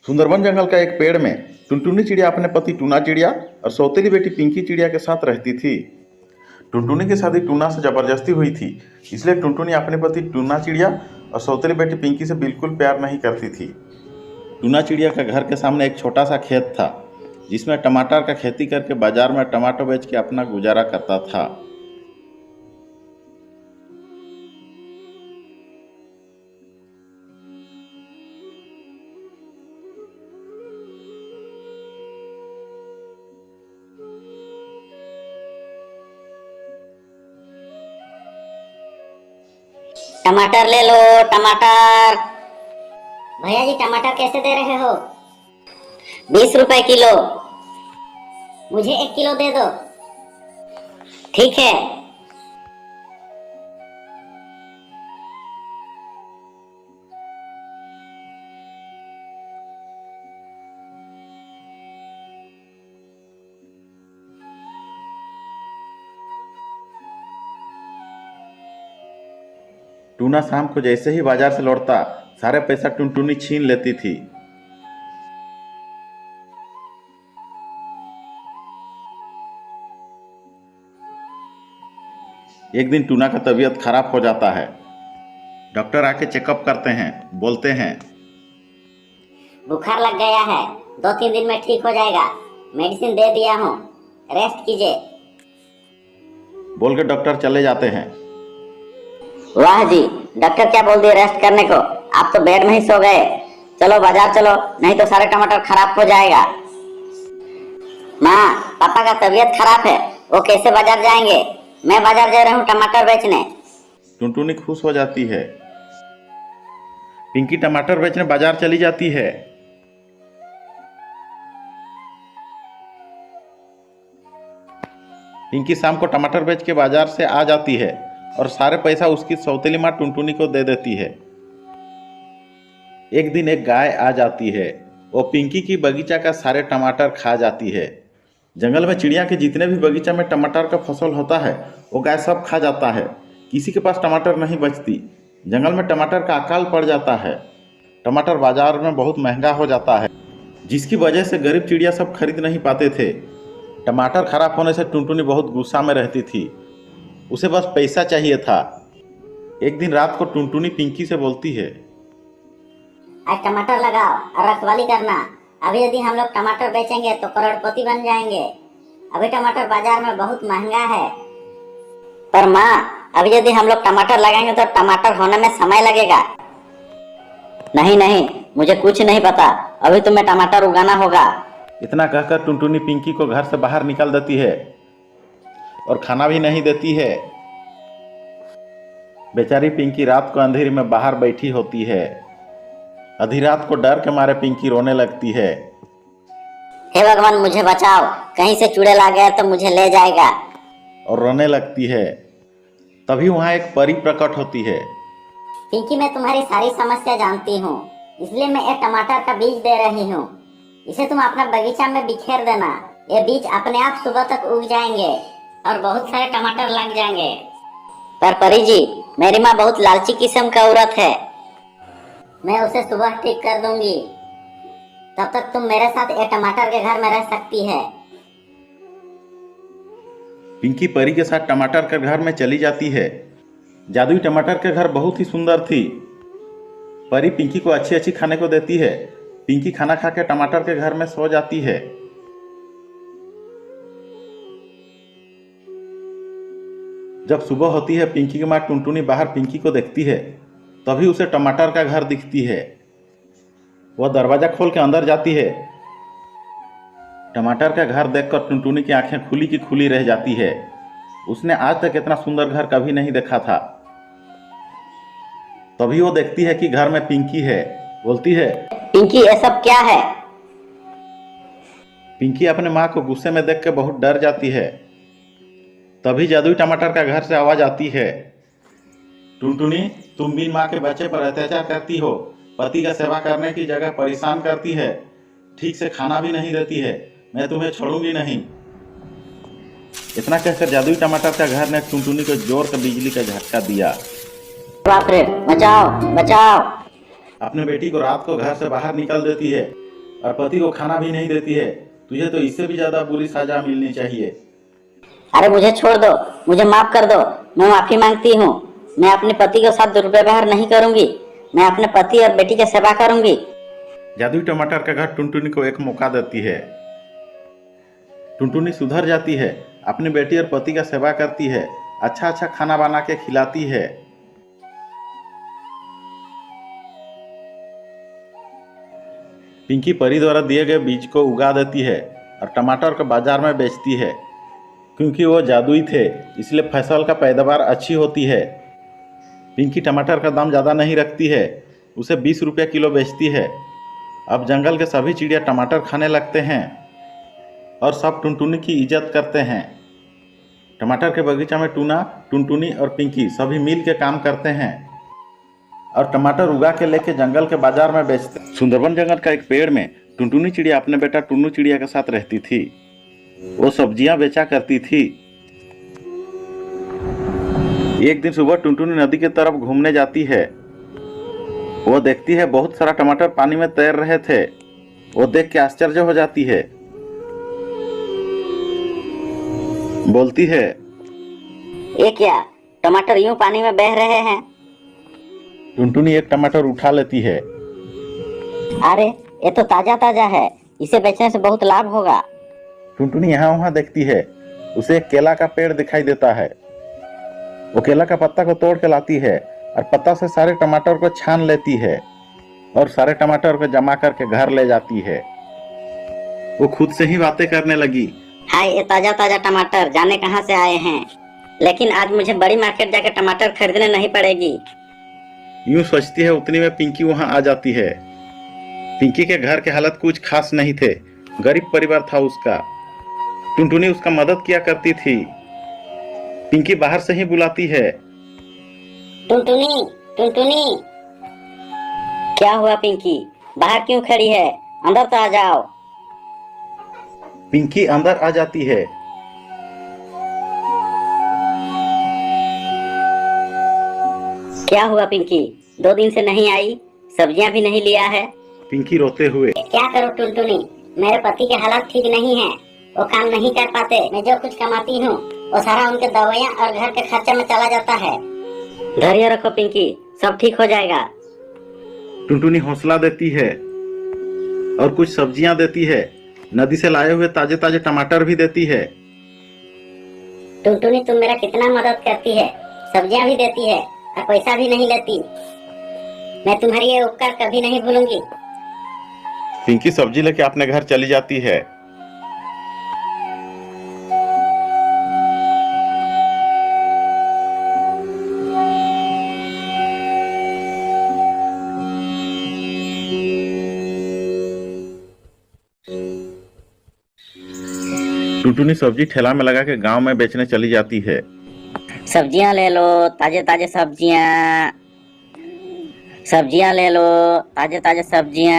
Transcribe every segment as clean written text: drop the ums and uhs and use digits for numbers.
सुंदरबन जंगल का एक पेड़ में टुनटुनी चिड़िया अपने पति टूना चिड़िया और सौतेली बेटी पिंकी चिड़िया के साथ रहती थी। टुनटुनी की शादी टूना से जबरदस्ती हुई थी, इसलिए टुनटुनी अपने पति टूना चिड़िया और सौतेली बेटी पिंकी से बिल्कुल प्यार नहीं करती थी। टूना चिड़िया का घर के सामने एक छोटा सा खेत था, जिसमें टमाटर का खेती करके बाजार में टमाटर बेच के अपना गुजारा करता था। टमाटर ले लो, टमाटर। भैया जी टमाटर कैसे दे रहे हो? 20 रुपए किलो। मुझे 1 किलो दे दो। ठीक है। टूना शाम को जैसे ही बाजार से लौटता, सारे पैसा टुनटुनी छीन लेती थी। एक दिन टूना का तबीयत खराब हो जाता है। डॉक्टर आके चेकअप करते हैं, बोलते हैं बुखार लग गया है, 2-3 दिन में ठीक हो जाएगा। मेडिसिन दे दिया हूँ, रेस्ट कीजिए। बोल के डॉक्टर चले जाते हैं। वाह जी, डॉक्टर क्या बोल दिए रेस्ट करने को? आप तो बेड में ही सो गए। चलो बाजार चलो, नहीं तो सारे टमाटर खराब हो जाएगा। माँ, पापा का तबीयत खराब है, वो कैसे बाजार जाएंगे? मैं बाजार जा रहा हूँ टमाटर बेचने। टुनटुनी खुश हो जाती है। पिंकी टमाटर बेचने बाजार चली जाती है। पिंकी शाम को टमाटर बेच के बाजार से आ जाती है और सारे पैसा उसकी सौतेली माँ टुनटुनी को दे देती है। एक दिन एक गाय आ जाती है, वो पिंकी की बगीचा का सारे टमाटर खा जाती है। जंगल में चिड़िया के जितने भी बगीचा में टमाटर का फसल होता है, वो गाय सब खा जाता है। किसी के पास टमाटर नहीं बचती। जंगल में टमाटर का अकाल पड़ जाता है। टमाटर बाजार में बहुत महंगा हो जाता है, जिसकी वजह से गरीब चिड़िया सब खरीद नहीं पाते थे। टमाटर खराब होने से टुनटुनी बहुत गुस्सा में रहती थी। उसे बस पैसा चाहिए था। एक दिन रात को टुनटुनी पिंकी से बोलती है, आज टमाटर लगाओ और रखवाली करना। अभी यदि हम लोग टमाटर बेचेंगे तो करोड़पति बन जाएंगे। अभी टमाटर बाजार में बहुत महंगा है। पर माँ, अभी यदि हम लोग टमाटर लगाएंगे तो टमाटर होने में समय लगेगा। नहीं नहीं, मुझे कुछ नहीं पता, अभी तुम्हें टमाटर उगाना होगा। इतना कहकर टुनटुनी पिंकी को घर से बाहर निकाल देती है और खाना भी नहीं देती है। बेचारी पिंकी रात को अंधेरे में बाहर बैठी होती है। आधी रात को डर के मारे पिंकी रोने लगती है। हे भगवान, मुझे बचाओ, कहीं से चुड़ैल आ गया तो मुझे ले जाएगा। और रोने लगती है। तभी वहाँ एक परी प्रकट होती है। पिंकी, मैं तुम्हारी सारी समस्या जानती हूँ, इसलिए मैं एक टमाटर का बीज दे रही हूँ। इसे तुम अपना बगीचा में बिखेर देना। ये बीज अपने आप सुबह तक उग जाएंगे और बहुत सारे टमाटर लग जाएंगे। पर परी जी, मेरी माँ बहुत लालची किस्म का औरत है। मैं उसे सुबह ठीक कर दूंगी। तब तक तुम मेरे साथ एक टमाटर के घर में रह सकती है। पिंकी परी के साथ टमाटर के घर में चली जाती है। जादुई टमाटर के घर बहुत ही सुंदर थी। परी पिंकी को अच्छी अच्छी खाने को देती है। पिंकी खाना खा के टमाटर के घर में सो जाती है। जब सुबह होती है, पिंकी की माँ टुनटुनी बाहर पिंकी को देखती है। तभी उसे टमाटर का घर दिखती है। वह दरवाजा खोल के अंदर जाती है। टमाटर का घर देखकर टुनटुनी की आंखें खुली की खुली रह जाती है। उसने आज तक इतना सुंदर घर कभी नहीं देखा था। तभी वो देखती है कि घर में पिंकी है। बोलती है, पिंकी, ये सब क्या है? पिंकी अपने माँ को गुस्से में देख के बहुत डर जाती है। तभी जादुई टमाटर का घर से आवाज आती है, टुनटुनी, तुम भी माँ के बच्चे पर अत्याचार करती हो। पति का सेवा करने की जगह परेशान करती है। ठीक से खाना भी नहीं देती है। मैं तुम्हें छोड़ूंगी नहीं। इतना कहकर जादुई टमाटर का घर ने टुनटुनी को जोर से बिजली का झटका दिया। बाप रे, बचाओ बचाओ। अपने बेटी को रात को घर से बाहर निकल देती है। और पति को खाना भी नहीं देती है। तुझे तो इससे भी ज्यादा बुरी सजा मिलनी चाहिए। अरे मुझे छोड़ दो, मुझे माफ कर दो। मैं माफी मांगती हूँ। मैं अपने पति के साथ दुर्व्यवहार नहीं करूंगी। मैं अपने पति और बेटी की सेवा करूंगी। जादुई टमाटर का घर टुनटुनी को एक मौका देती है। टुनटुनी सुधर जाती है, अपनी बेटी और पति का सेवा करती है, अच्छा अच्छा खाना बना के खिलाती है। पिंकी परी द्वारा दिए गए बीज को उगा देती है और टमाटर को बाजार में बेचती है। क्योंकि वो जादुई थे इसलिए फसल का पैदावार अच्छी होती है। पिंकी टमाटर का दाम ज़्यादा नहीं रखती है, उसे 20 रुपये किलो बेचती है। अब जंगल के सभी चिड़िया टमाटर खाने लगते हैं और सब टुनटुनी की इज्जत करते हैं। टमाटर के बगीचा में टूना, टुनटुनी और पिंकी सभी मिल के काम करते हैं और टमाटर उगा के लेके जंगल के बाजार में बेचते। सुंदरबन जंगल का एक पेड़ में टुनटुनी चिड़िया अपने बेटा टुन्नू चिड़िया के साथ रहती थी। वो सब्जियां बेचा करती थी। एक दिन सुबह टुनटुनी नदी की तरफ घूमने जाती है। वो देखती है बहुत सारा टमाटर पानी में तैर रहे थे। वो देख के आश्चर्य हो जाती है। बोलती है, ये क्या, टमाटर यूं पानी में बह रहे हैं? टुनटुनी एक टमाटर उठा लेती है। अरे ये तो ताजा ताजा है, इसे बेचने से बहुत लाभ होगा। टुनटुनी यहाँ वहाँ देखती है। उसे एक केला का पेड़ दिखाई देता है। वो केला का पत्ता को तोड़ के लाती है और पत्ता से सारे टमाटर को छान लेती है और सारे टमाटर को जमा करके घर ले जाती है। वो खुद से ही बातें करने लगी। हाय, ये ताजा ताजा टमाटर जाने कहाँ से आए हैं। लेकिन आज मुझे बड़ी मार्केट जाकर टमाटर खरीदने नहीं पड़ेगी। यूं सोचती है उतनी में पिंकी वहां आ जाती है। पिंकी के घर के हालत कुछ खास नहीं थे, गरीब परिवार था उसका। टुनटुनी उसका मदद किया करती थी। पिंकी बाहर से ही बुलाती है, टुनटुनी, टुनटुनी। क्या हुआ पिंकी, बाहर क्यों खड़ी है? अंदर तो आ जाओ। पिंकी अंदर आ जाती है। क्या हुआ पिंकी, 2 दिन से नहीं आई, सब्जियां भी नहीं लिया है? पिंकी रोते हुए, क्या करूं टुनटुनी, मेरे पति के हालात ठीक नहीं हैं। वो काम नहीं कर पाते। मैं जो कुछ कमाती हूँ वो सारा उनके दवाइयाँ और घर के खर्चे में चला जाता है। धैर्य रखो पिंकी, सब ठीक हो जाएगा। टुनटुनी हौसला देती है और कुछ सब्जियां देती है। नदी से लाए हुए ताजे ताजे टमाटर भी देती है। टुनटुनी, तुम मेरा कितना मदद करती है, सब्जियां भी देती है और पैसा भी नहीं लेती। मैं तुम्हारी ये उपकार कभी नहीं भूलूंगी। पिंकी सब्जी लेके अपने घर चली जाती है। टुनटुनी सब्जी ठेला में लगा के गांव में बेचने चली जाती है। सब्जियां ले लो, ताजे ताजे सब्जियां। सब्जियां ले लो, ताजे ताजे सब्जियां।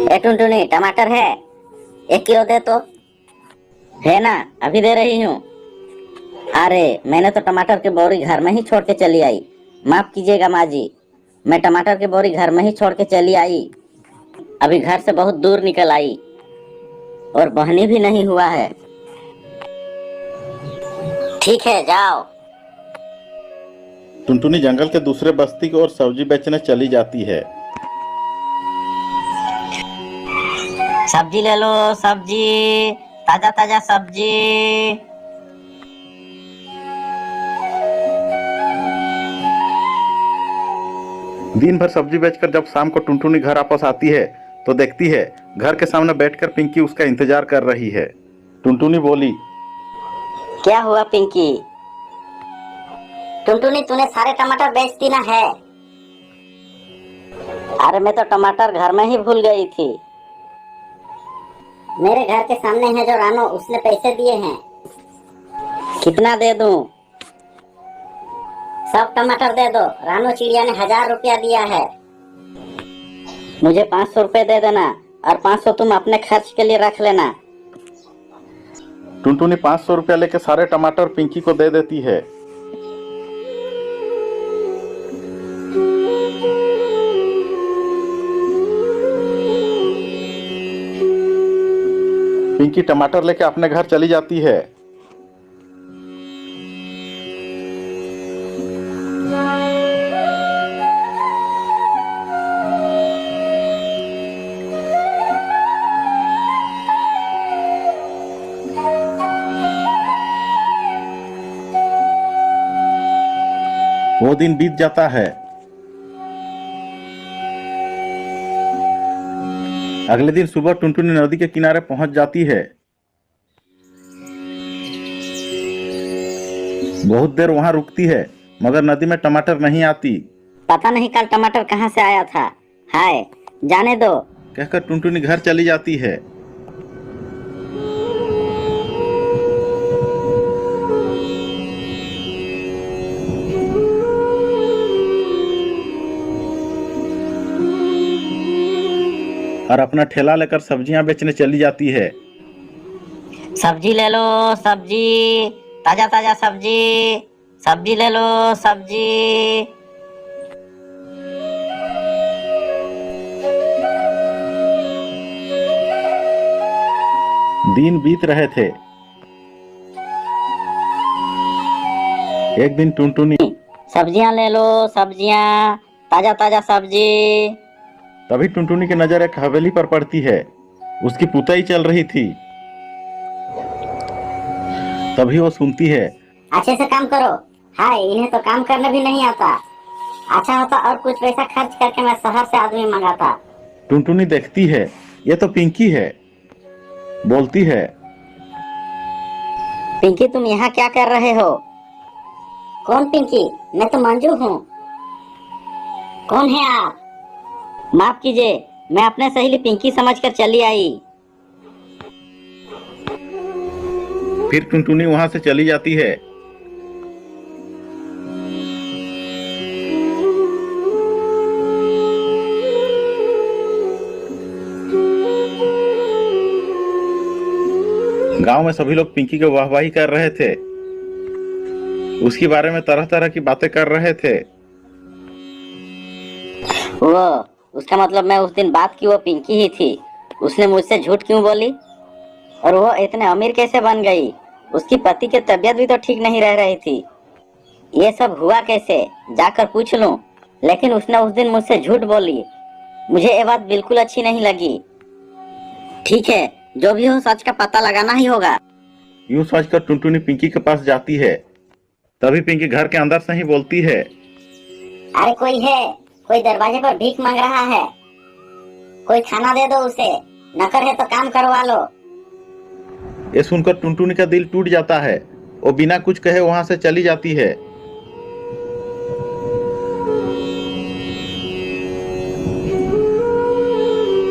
ए टुनटुनी, टमाटर है? 1 किलो दे तो। है ना, अभी दे रही हूँ। अरे मैंने तो टमाटर की बोरी घर में ही छोड़ के चली आई। माफ कीजिएगा माँ जी, मैं टमाटर की बोरी घर में ही छोड़ के चली आई। अभी घर से बहुत दूर निकल आई और बहनी भी नहीं हुआ है। ठीक है, जाओ। टुनटुनी जंगल के दूसरे बस्ती की ओर सब्जी बेचने चली जाती है। सब्जी ले लो, सब्जी, ताजा ताजा सब्जी। दिन भर सब्जी बेचकर जब शाम को टुनटुनी घर वापस आती है तो देखती है घर के सामने बैठकर पिंकी उसका इंतजार कर रही है। टुनटुनी बोली, क्या हुआ पिंकी? टुनटुनी, तूने सारे टमाटर बेच दी ना है? अरे मैं तो टमाटर घर में ही भूल गई थी। मेरे घर के सामने है जो रानो, उसने पैसे दिए हैं। कितना दे दूं? सब टमाटर दे दो। रानो चिड़िया ने 1000 रुपया दिया है। मुझे 500 रुपए दे देना और 500 तुम अपने खर्च के लिए रख लेना। टुनटुनी 500 रुपया लेके सारे टमाटर पिंकी को दे देती है। पिंकी टमाटर लेके अपने घर चली जाती है। वो दिन बीत जाता है। अगले दिन सुबह टुनटुनी नदी के किनारे पहुंच जाती है। बहुत देर वहां रुकती है मगर नदी में टमाटर नहीं आती। पता नहीं कल टमाटर कहाँ से आया था। हाय, जाने दो। कहकर टुनटुनी घर चली जाती है। और अपना ठेला लेकर सब्जियां बेचने चली जाती है। सब्जी ले लो, सब्जी, ताजा ताजा सब्जी, सब्जी ले लो, सब्जी। दिन बीत रहे थे। एक दिन टुनटुनी सब्जियां ले लो, सब्जियां, ताजा ताजा सब्जी। तभी टुनटुनी की नजर एक हवेली पर पड़ती है। उसकी पुताई चल रही थी। तभी वो सुनती है, अच्छे से काम करो। हाय, इन्हें तो काम करना भी नहीं आता। अच्छा होता और कुछ पैसा खर्च करके मैं शहर से आदमी मंगाता। टुनटुनी देखती है, ये तो पिंकी है। बोलती है, पिंकी, तुम यहाँ क्या कर रहे हो? कौन पिंकी? मैं तो मंजू हूँ। कौन है आप? माफ कीजिए, मैं अपने सहेली पिंकी समझकर चली आई। फिर टुनटुनी वहां से चली जाती है। गांव में सभी लोग पिंकी की वाहवाही कर रहे थे। उसके बारे में तरह तरह की बातें कर रहे थे। वो, उसका मतलब मैं उस दिन बात की वो पिंकी ही थी। उसने मुझसे झूठ क्यों बोली? और वो इतने अमीर कैसे बन गई? उसकी पति की तबीयत भी तो ठीक नहीं रह रही थी। ये सब हुआ कैसे? जाकर पूछ लूं। लेकिन उसने उस दिन मुझसे झूठ बोली। मुझे ये बात बिल्कुल अच्छी नहीं लगी। ठीक है, जो भी हो सच का पता लगाना ही होगा। यूं सोचकर टुनटुनी पिंकी के पास जाती है। तभी पिंकी घर के अंदर से ही बोलती है, अरे कोई है, कोई दरवाजे पर भीख मांग रहा है। कोई खाना दे दो उसे, नौकर है तो काम करवा लो। ये सुनकर टुनटुनी का दिल टूट जाता है। वो बिना कुछ कहे वहां से चली जाती है।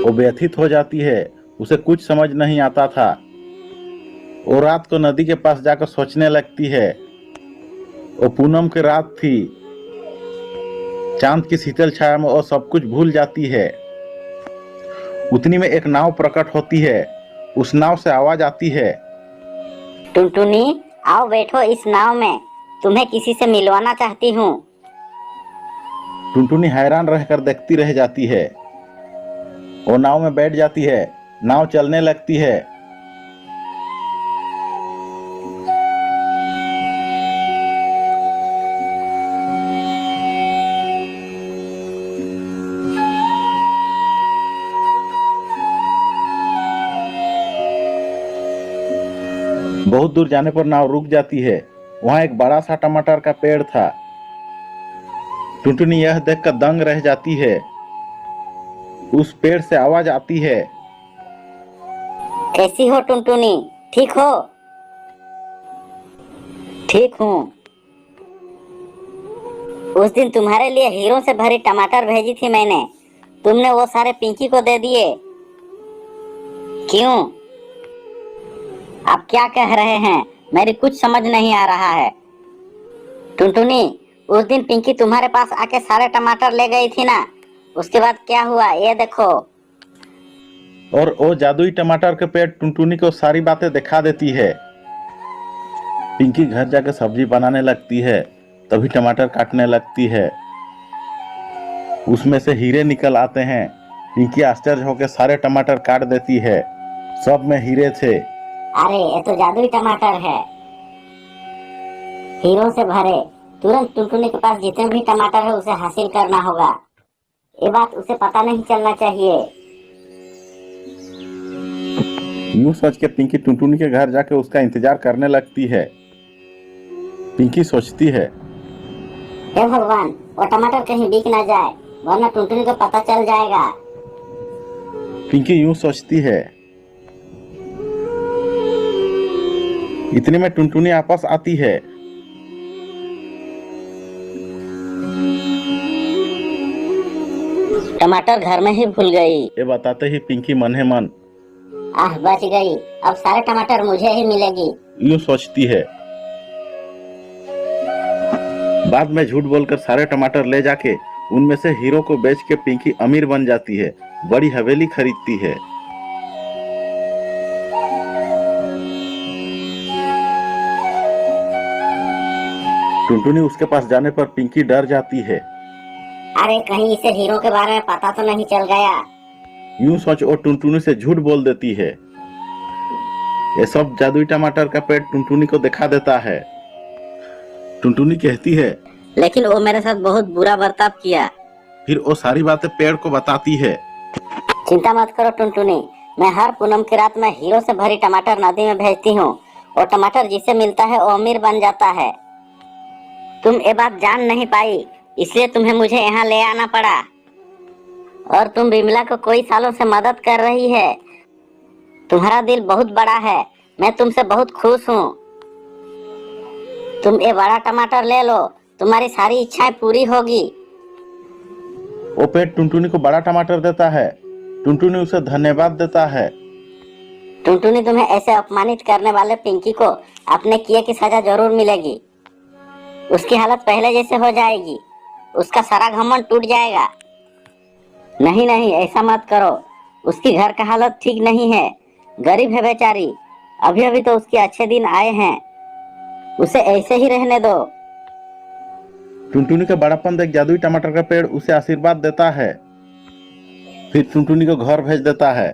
वो व्यथित हो जाती है। उसे कुछ समझ नहीं आता था। वो रात को नदी के पास जाकर सोचने लगती है। वो पूनम की रात थी। चांद की शीतल छाया में वो सब कुछ भूल जाती है। उतनी में एक नाव प्रकट होती है। उस नाव से आवाज आती है, टुनटुनी, आओ बैठो इस नाव में। तुम्हें किसी से मिलवाना चाहती हूँ। टुनटुनी हैरान रहकर देखती रह जाती है। वो नाव में बैठ जाती है। नाव चलने लगती है। बहुत दूर जाने पर नाव रुक जाती है। वहां एक बड़ा सा टमाटर का पेड़ था। टुनटुनी यह देखकर दंग रह जाती है। उस पेड़ से आवाज आती है, कैसी हो टुनटुनी? ठीक हो? ठीक हूँ। उस दिन तुम्हारे लिए हीरो से भरी टमाटर भेजी थी मैंने। तुमने वो सारे पिंकी को दे दिए। क्यों? आप क्या कह रहे हैं? मेरी कुछ समझ नहीं आ रहा है। टुनटुनी, उस दिन पिंकी तुम्हारे पास आके सारे टमाटर ले गई थी ना? उसके बाद क्या हुआ ये देखो। और वो जादुई टमाटर के पेड़ टुनटुनी को सारी बातें दिखा देती है। पिंकी घर जाकर सब्जी बनाने लगती है। तभी टमाटर काटने लगती है। उसमें से हीरे निकल आते हैं। पिंकी आश्चर्य होकर सारे टमाटर काट देती है। सब में हीरे थे। अरे ये तो जादुई टमाटर है, हीरो से भरे। तुरंत टुनटुनी के पास जितने भी टमाटर है उसे हासिल करना होगा। ये बात उसे पता नहीं चलना चाहिए। यूं सोच के पिंकी टुनटुनी के घर जाके उसका इंतजार करने लगती है। पिंकी सोचती है, हे भगवान, वो टमाटर कहीं बिक ना जाए, वरना टुनटुनी को पता चल जाएगा। पिंकी यूं सोचती है। इतने में टुनटुनी वापस आती है। टमाटर घर में ही भूल गई। ये बताते ही पिंकी मन ही मन आह, बच गई, अब सारे टमाटर मुझे ही मिलेगी। यूं सोचती है। बाद में झूठ बोलकर सारे टमाटर ले जाके उनमें से हीरो को बेच के पिंकी अमीर बन जाती है, बड़ी हवेली खरीदती है। टुनटुनी उसके पास जाने पर पिंकी डर जाती है। अरे कहीं इसे हीरो के बारे में पता तो नहीं चल गया। यूं सोच और टुनटुनी से झूठ बोल देती है। ये सब जादुई टमाटर का पेड़ टुनटुनी को दिखा देता है। टुनटुनी कहती है, लेकिन वो मेरे साथ बहुत बुरा बर्ताव किया। फिर वो सारी बातें पेड़ को बताती है। चिंता मत करो टुनटुनी, मैं हर पूनम की रात में हीरो से भरी टमाटर नदी में भेजती हूँ। और टमाटर जिसे मिलता है वो अमीर बन जाता है। तुम ये बात जान नहीं पाई, इसलिए तुम्हें मुझे यहाँ ले आना पड़ा। और तुम बिमला को कई सालों से मदद कर रही है। तुम्हारा दिल बहुत बड़ा है, मैं तुमसे बहुत खुश हूँ। तुम ये बड़ा टमाटर ले लो, तुम्हारी सारी इच्छाएं पूरी होगी। वो पेड़ टुनटुनी को बड़ा टमाटर देता है। टुनटुनी उसे धन्यवाद देता है। टुनटुनी, तुम्हें ऐसे अपमानित करने वाले पिंकी को अपने किए की सजा जरूर मिलेगी। उसकी हालत पहले जैसे हो जाएगी, उसका सारा घमंड टूट जाएगा। नहीं नहीं, ऐसा मत करो, उसकी घर का हालत ठीक नहीं है, गरीब है बेचारी। अभी अभी तो उसके अच्छे दिन आए हैं, उसे ऐसे ही रहने दो। टुनटुनी का बड़ापन देख जादुई टमाटर का पेड़ उसे आशीर्वाद देता है। फिर टुनटुनी को घर भेज देता है।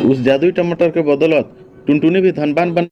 उस जादुई टमाटर के बदौलत टुनटुनी भी धनवान बन